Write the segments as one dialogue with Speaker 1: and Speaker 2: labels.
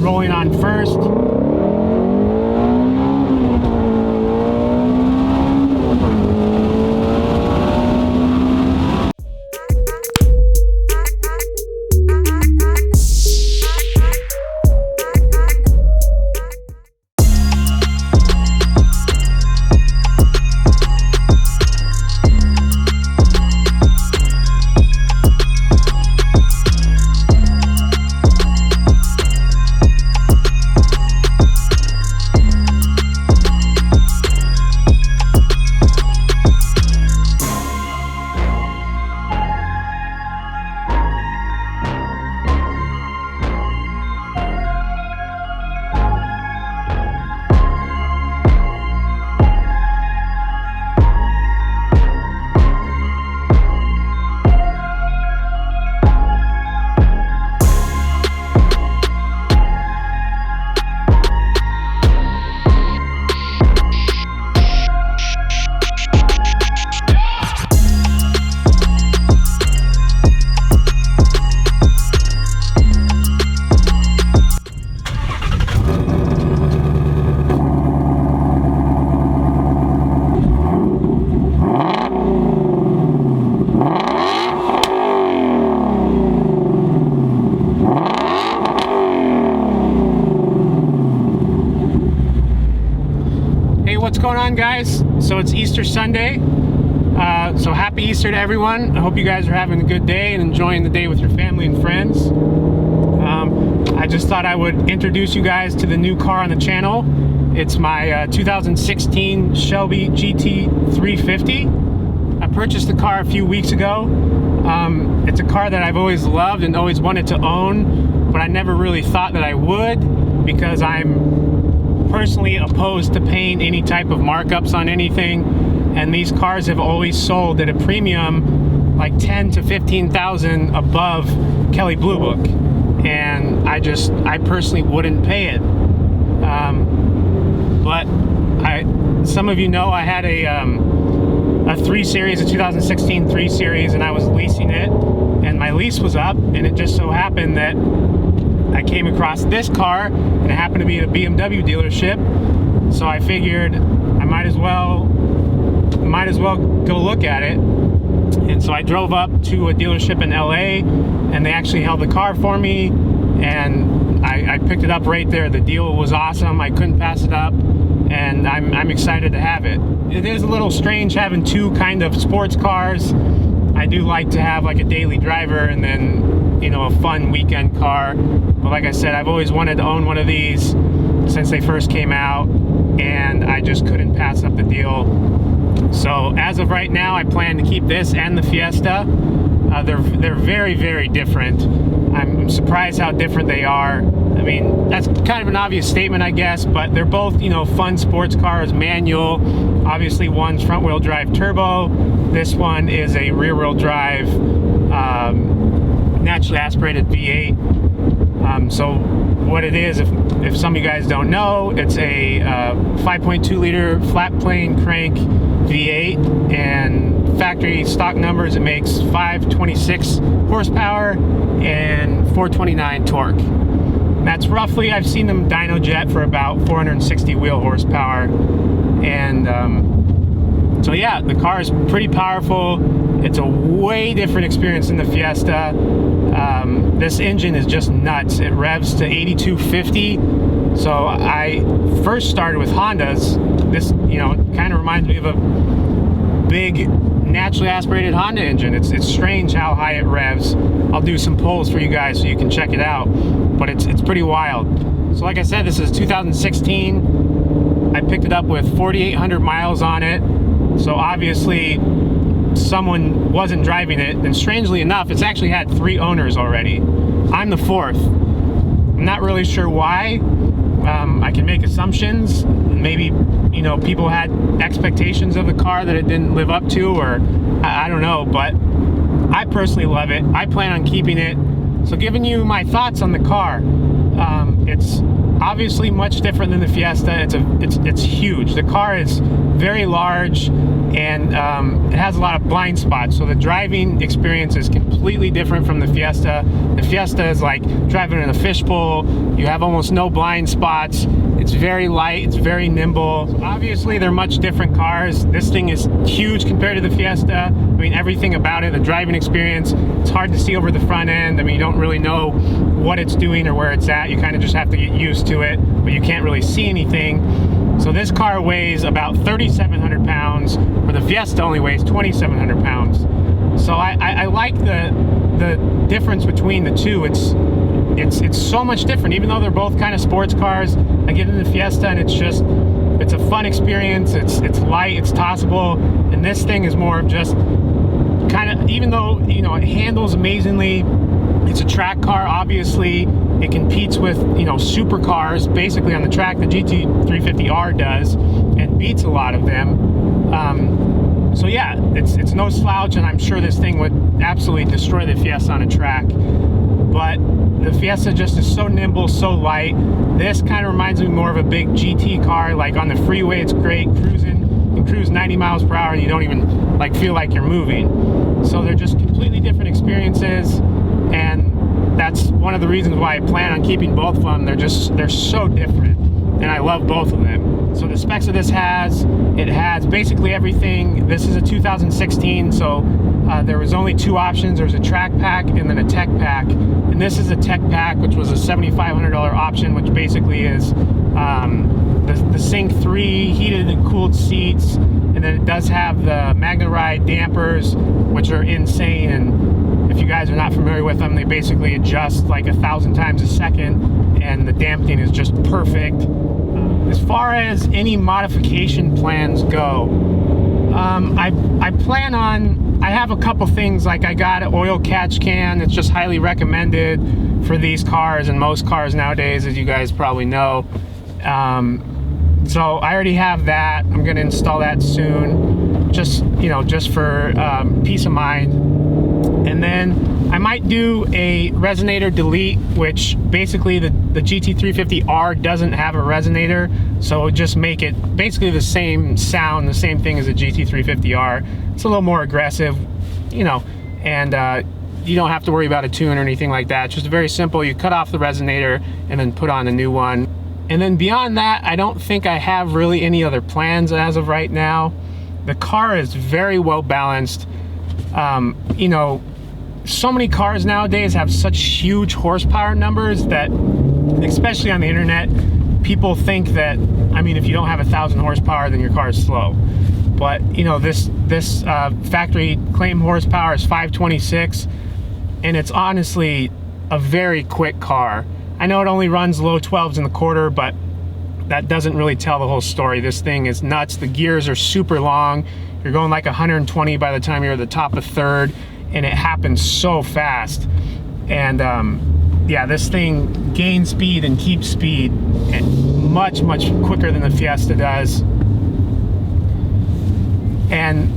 Speaker 1: engine rolling on first. What's going on, guys? So it's Easter Sunday, so happy Easter to everyone. I hope you guys are having a good day and enjoying the day with your family and friends. I just thought I would introduce you guys to the new car on the channel. It's my 2016 Shelby GT350. I purchased the car a few weeks ago. It's a car that I've always loved and always wanted to own, but I never really thought that I would, because I'm personally opposed to paying any type of markups on anything, and these cars have always sold at a premium like 10 to 15,000 above Kelley Blue Book, and I personally wouldn't pay it. But some of you know I had a 3 Series, a 2016 3 Series, and I was leasing it, and my lease was up, and it just so happened that I came across this car, and it happened to be at a BMW dealership, so I figured I might as well go look at it. And so I drove up to a dealership in LA, and they actually held the car for me, and I picked it up right there. The deal was awesome. I couldn't pass it up, and I'm excited to have it. It is a little strange having two kind of sports cars. I do like to have like a daily driver and then, you know, a fun weekend car. But like I said, I've always wanted to own one of these since they first came out, and I just couldn't pass up the deal. So as of right now, I plan to keep this and the Fiesta. They're very, very different. I'm surprised how different they are. I mean, that's kind of an obvious statement, I guess, but they're both, you know, fun sports cars, manual. Obviously, one's front-wheel drive turbo. This one is a rear-wheel drive, naturally aspirated V8. So what it is, if some of you guys don't know, it's a 5.2 liter flat plane crank V8, and factory stock numbers, it makes 526 horsepower and 429 torque. That's roughly, I've seen them dyno jet for about 460 wheel horsepower. And so yeah, the car is pretty powerful. It's a way different experience than the Fiesta. This engine is just nuts. It revs to 8250. So I first started with Hondas. This, you know, kind of reminds me of a big naturally aspirated Honda engine. It's strange how high it revs. I'll do some polls for you guys so you can check it out, but it's pretty wild. So like I said, this is 2016. I picked it up with 4,800 miles on it. So obviously someone wasn't driving it, and strangely enough, it's actually had 3 owners already. I'm the 4th. I'm not really sure why. I can make assumptions. Maybe, you know, people had expectations of the car that it didn't live up to, or I don't know, but I personally love it. I plan on keeping it. So giving you my thoughts on the car, it's obviously much different than the Fiesta. It's huge. The car is very large. and it has a lot of blind spots, so the driving experience is completely different from the Fiesta. The Fiesta is like driving in a fishbowl. You have almost no blind spots. It's very light, it's very nimble. So obviously they're much different cars. This thing is huge compared to the Fiesta. I mean, everything about it, the driving experience, it's hard to see over the front end. I mean, you don't really know what it's doing or where it's at. You kind of just have to get used to it, but you can't really see anything. So this car weighs about 3,700 pounds, where the Fiesta only weighs 2,700 pounds. So I like the difference between the two. It's so much different, even though they're both kind of sports cars. I get in the Fiesta and it's a fun experience. It's light, it's tossable, and this thing is more of just kind of, even though, you know, it handles amazingly, it's a track car, obviously. It competes with, you know, supercars basically on the track. The GT350R does, and beats a lot of them. So yeah, it's no slouch, and I'm sure this thing would absolutely destroy the Fiesta on a track. But the Fiesta just is so nimble, so light. This kind of reminds me more of a big GT car. Like on the freeway, it's great cruising. You can cruise 90 miles per hour and you don't even like feel like you're moving. So they're just completely different experiences, and that's one of the reasons why I plan on keeping both of them. They're so different, and I love both of them. So the specs of this it has basically everything. This is a 2016, so there was only two options. There was a track pack and then a tech pack, and this is a tech pack, which was a $7,500 option, which basically is the Sync 3 heated and cooled seats, and then it does have the MagneRide dampers, which are insane. And if you guys are not familiar with them, they basically adjust like 1,000 times a second, and the damping is just perfect. As far as any modification plans go, I have a couple things. Like, I got an oil catch can. It's just highly recommended for these cars and most cars nowadays, as you guys probably know. So I already have that. I'm going to install that soon, just for peace of mind. And then I might do a resonator delete, which basically the GT350R doesn't have a resonator, so just make it basically the same sound, the same thing as the GT350R. It's a little more aggressive, you know, and you don't have to worry about a tune or anything like that. It's just very simple. You cut off the resonator and then put on a new one. And then beyond that, I don't think I have really any other plans as of right now. The car is very well balanced. You know, so many cars nowadays have such huge horsepower numbers that, especially on the internet, people think that, I mean, if you don't have 1,000 horsepower, then your car is slow. But, you know, this factory claim horsepower is 526, and it's honestly a very quick car. I know it only runs low 12s in the quarter, but that doesn't really tell the whole story. This thing is nuts. The gears are super long. You're going like 120 by the time you're at the top of third, and it happens so fast. And yeah, this thing gains speed and keeps speed much quicker than the Fiesta does. And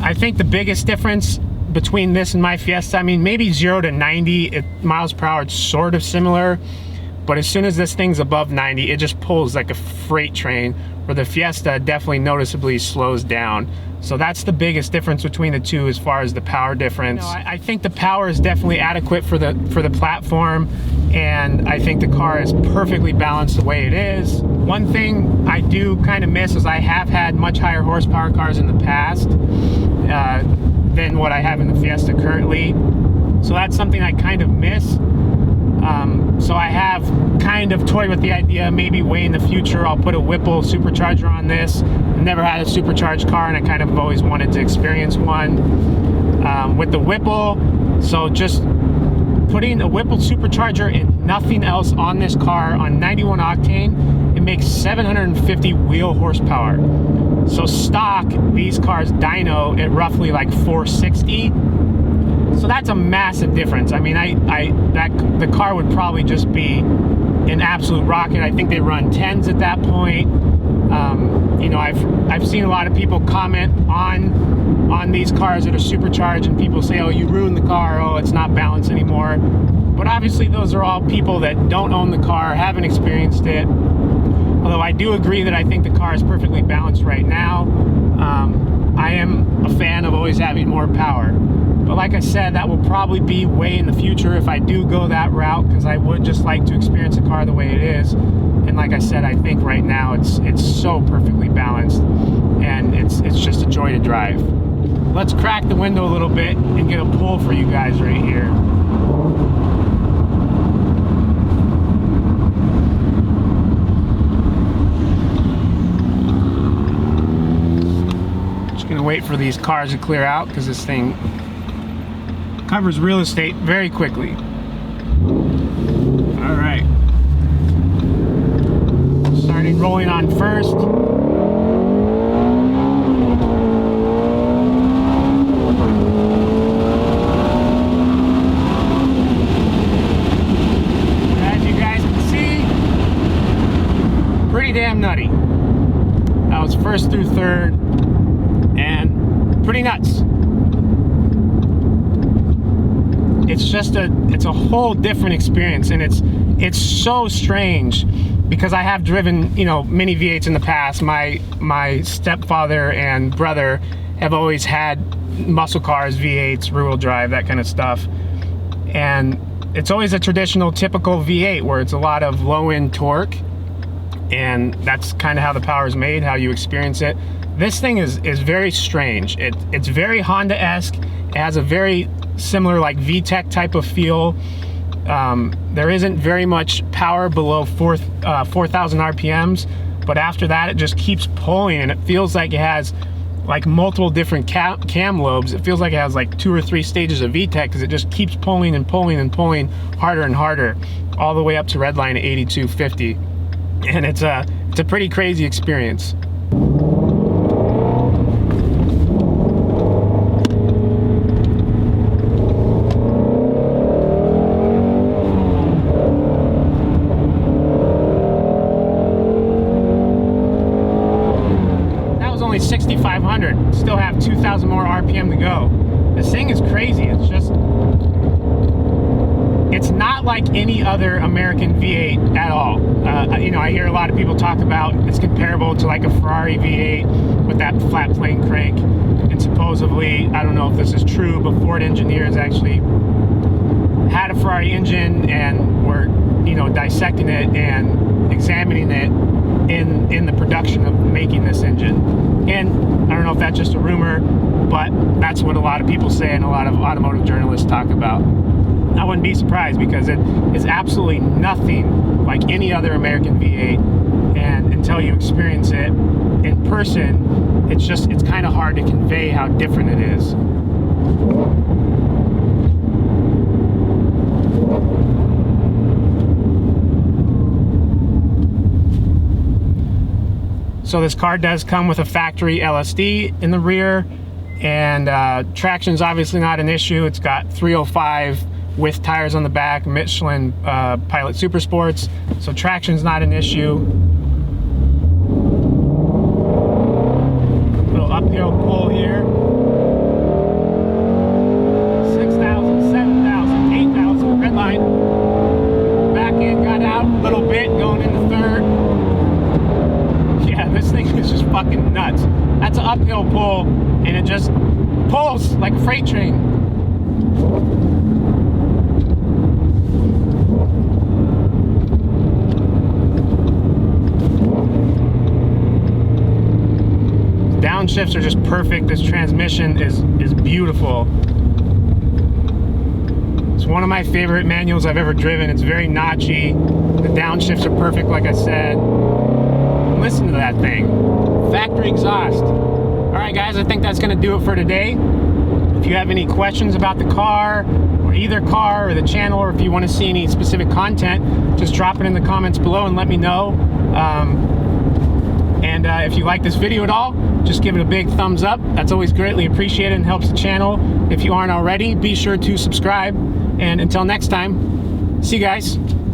Speaker 1: I think the biggest difference between this and my Fiesta, I mean, maybe 0 to 90 miles per hour, it's sort of similar, but as soon as this thing's above 90, it just pulls like a freight train, where the Fiesta definitely noticeably slows down. So that's the biggest difference between the two as far as the power difference. You know, I think the power is definitely adequate for the platform, and I think the car is perfectly balanced the way it is. One thing I do kind of miss is I have had much higher horsepower cars in the past than what I have in the Fiesta currently. So that's something I kind of miss. So I have kind of toyed with the idea, maybe way in the future I'll put a Whipple supercharger on this. I've never had a supercharged car, and I kind of always wanted to experience one with the Whipple. So just putting a Whipple supercharger and nothing else on this car on 91 octane, it makes 750 wheel horsepower. So stock, these cars dyno at roughly like 460. So that's a massive difference. I mean, the car would probably just be an absolute rocket. I think they run 10s at that point. You know, I've seen a lot of people comment on these cars that are supercharged, and people say, oh, you ruined the car, oh, it's not balanced anymore. But obviously those are all people that don't own the car, haven't experienced it. Although I do agree that I think the car is perfectly balanced right now. I am a fan of always having more power. But like I said, that will probably be way in the future if I do go that route, because I would just like to experience a car the way it is. And like I said, I think right now it's so perfectly balanced, and it's just a joy to drive. Let's crack the window a little bit and get a pull for you guys right here. Just gonna wait for these cars to clear out, because this thing covers real estate very quickly. All right. Starting rolling on first. As you guys can see, pretty damn nutty. That was first through third, and pretty nuts. It's a whole different experience, and it's so strange, because I have driven, you know, mini V8s in the past. My stepfather and brother have always had muscle cars, V8s, rear-wheel drive, that kind of stuff, and it's always a traditional, typical V8 where it's a lot of low-end torque, and that's kind of how the power is made, how you experience it. This thing is very strange. It's very Honda-esque. It has a very similar like VTEC type of feel. There isn't very much power below 4,000 RPMs, but after that it just keeps pulling, and it feels like it has like multiple different cam lobes. It feels like it has like 2 or 3 stages of VTEC, because it just keeps pulling and pulling and pulling harder and harder, all the way up to redline at 8250, and it's a pretty crazy experience. Only 6,500, still have 2,000 more RPM to go. This thing is crazy. It's not like any other American V8 at all. You know, I hear a lot of people talk about it's comparable to like a Ferrari V8 with that flat plane crank, and supposedly, I don't know if this is true, but Ford engineers actually had a Ferrari engine and were, you know, dissecting it and examining it in the production of making this engine. And I don't know if that's just a rumor, but that's what a lot of people say and a lot of automotive journalists talk about. I wouldn't be surprised, because it is absolutely nothing like any other American V8, and until you experience it in person, it's kind of hard to convey how different it is. So this car does come with a factory LSD in the rear, and traction's obviously not an issue. It's got 305 with tires on the back, Michelin Pilot Super Sports, so traction's not an issue. Little uphill pull here. 6,000, 7,000, 8,000, red line. Back end got out a little bit, going into third. Yeah, this thing is just fucking nuts. That's an uphill pull, and it just pulls like a freight train. Downshifts are just perfect. This transmission is beautiful. It's one of my favorite manuals I've ever driven. It's very notchy. The downshifts are perfect, like I said. Listen to that thing. Factory exhaust. All right, guys, I think that's going to do it for today. If you have any questions about the car, or either car or the channel, or if you want to see any specific content, just drop it in the comments below and let me know. And if you like this video at all, just give it a big thumbs up. That's always greatly appreciated and helps the channel. If you aren't already, be sure to subscribe. And until next time, see you guys.